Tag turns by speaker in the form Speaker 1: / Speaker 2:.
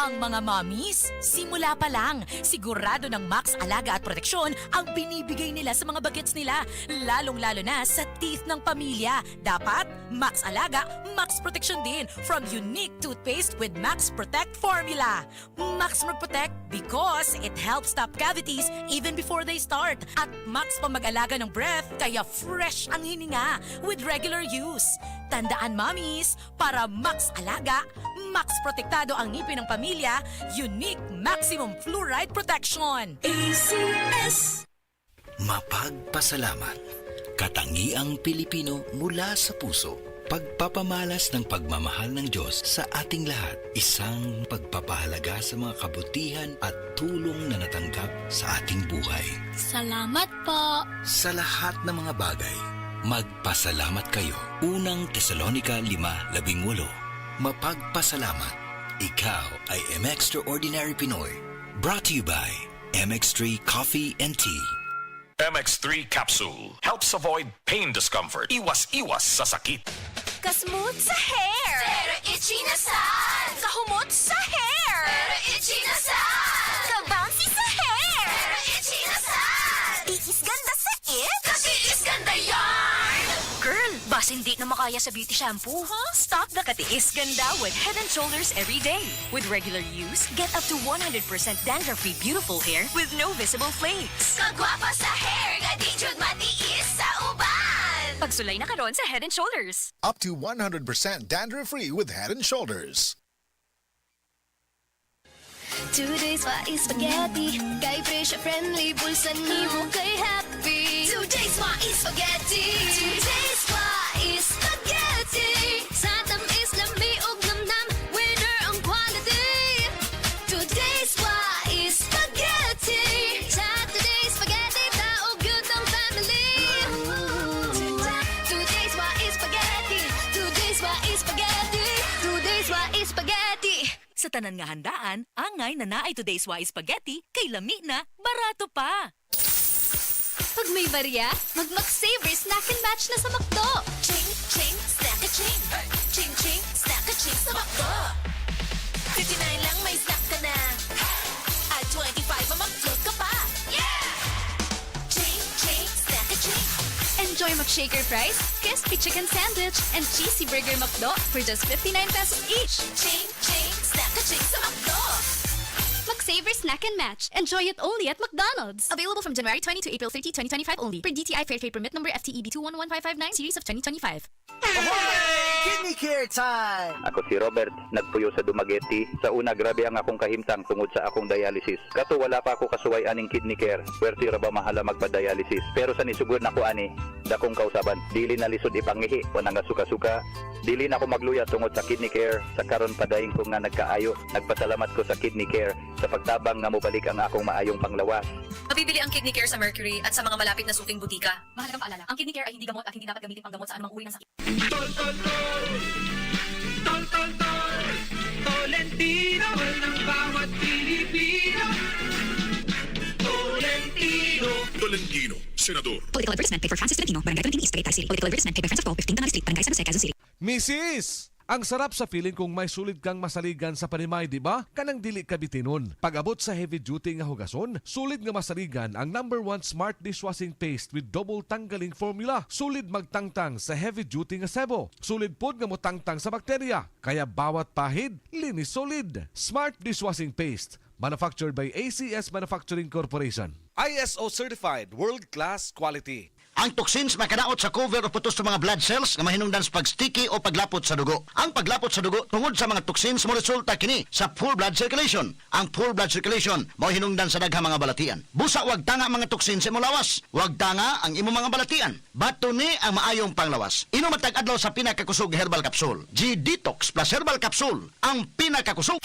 Speaker 1: Ang mga mommies, simula pa lang, sigurado ng Max Alaga at Proteksyon ang binibigay nila sa mga bagets nila, lalong-lalo na sa teeth ng pamilya. Dapat, Max Alaga, Max Proteksyon din from unique toothpaste with Max Protect formula. Max Protect because it helps stop cavities even before they start. At Max pa mag-alaga ng breath, kaya fresh ang hininga with regular use. Tandaan, mommies, para Max Alaga, Max Protektado ang ngipin ng pamilya, unique maximum fluoride protection. ACS!
Speaker 2: Mapagpasalamat. Katangiang Pilipino mula sa puso. Pagpapamalas ng pagmamahal ng Diyos sa ating lahat. Isang pagpapahalaga sa mga kabutihan at tulong na natanggap sa ating buhay.
Speaker 3: Salamat po.
Speaker 2: Sa lahat ng mga bagay, magpasalamat kayo. Unang Tesalonica 5:18. Mapagpasalamat. Ikaw ay M-Extraordinary Pinoy. Brought to you by MX3 Coffee and Tea.
Speaker 4: MX3 Capsule helps avoid pain discomfort. Iwas-iwas sa sakit.
Speaker 3: Kasmooth sa hair. Pero itchy na sad. Kahumot sa hair. Pero itchy na sad. Kabouncy sa hair. Pero itchy na sad. Tiis ganda sa it. Kasi is ganda yarn.
Speaker 1: Girl, bas hindi na makaya sa beauty shampoo, huh? Stop the katiis ganda with Head & Shoulders every day. With regular use, get up to 100% dandruff-free beautiful hair with no visible flakes.
Speaker 3: Kagwapa sa hair. Nga di jud matiis sa uban.
Speaker 1: Pagsulay na karon sa Head & Shoulders.
Speaker 5: Up to 100% dandruff-free with Head & Shoulders.
Speaker 3: Today's wa is spaghetti. Kay pressure friendly, bulsa nimo kay happy. Today's wa is spaghetti. Today's wa is spaghetti. Sa tamis lami og namnam, winner ang quality. Today's wa is spaghetti. Sa today's spaghetti, taog yun ang family. Today's wa is spaghetti. Today's wa is spaghetti. Today's wa is spaghetti.
Speaker 1: Sa tanan nga handaan, angay na naay today's wise spaghetti, kay lami na, barato pa.
Speaker 3: Pag may barya, mag-McSaver Snack and Match na sa McDo. Ching, ching, snack a ching. Ching, ching, snack a ching sa McDo. 59 lang may snack ka na. At 25 mamag-float ka pa. Yeah! Ching, ching, snack a ching. Enjoy McShaker fries, crispy chicken sandwich, and cheesy burger McDo for just 59 pesos each. Ching, ching, snack a ching sa McDo. McSaver Snack and Match. Enjoy it only at McDonald's. Available from January 20 to April 30, 2025 only. Per DTI Fair Trade Permit number FTEB 211559 series of 2025.
Speaker 6: Kidney Care Time!
Speaker 7: Ako si Robert, nagpuyo sa Dumaguete. Sa una, grabe ang akong kahimtang tungod sa akong dialysis. Kato wala pa ako kasuway aning kidney care. Pwerte ra ba mahala magpa-dialysis? Pero sa nisugod na ko ani, dakong kausaban. Dili na lisod ipangihi, o nga suka-suka. Dili na ako magluya tungod sa kidney care. Sa karon padayon ko nga nagkaayo. Nagpasalamat ko sa kidney care sa pagtabang nga mobalik ang akong maayong panglawas.
Speaker 8: Mabibili ang Kidney Care sa Mercury at sa mga malapit na suking butika. Mahalagang paalala, ang Kidney Care ay hindi gamot at hindi dapat gamitin panggamot sa anumang uri ng sakit.
Speaker 9: Tolentino ng bawat Pilipino. Tolentino, Senador.
Speaker 10: Political advertisement paid for Francis Tolentino, Barangay 20 East, Tagaytay City. Political advertisement paid by Francis Paul, 15 Tanay Street, Barangay San Jose, Quezon City.
Speaker 11: Mrs. Ang sarap sa feeling kung may sulit kang masaligan sa panimay, di ba? Kanang dili ka bitinon. Pag-abot sa heavy duty nga hugason, sulit nga masaligan ang #1 smart dishwashing paste with double tanggaling formula. Sulit magtangtang sa heavy duty nga sebo. Sulit pod nga motangtang sa bakterya. Kaya bawat pahid, linis solid. Smart dishwashing paste. Manufactured by ACS Manufacturing Corporation. ISO certified world-class quality.
Speaker 6: Ang toxins makadaot sa cover o putos sa mga blood cells nga mahinungdan sa pag-sticky o paglapot sa dugo. Ang paglapot sa dugo tungod sa mga toxins mo resulta kini sa full blood circulation. Ang full blood circulation mao hinungdan sa daghang mga balatian. Busa wag tanga mga toxins sa imong lawas. Wag tanga ang imong mga balatian. Bato ni ang maayong panglawas. Inom matag adlaw sa pinakakusog herbal capsule. G-Detox plus herbal capsule ang pinakakusog.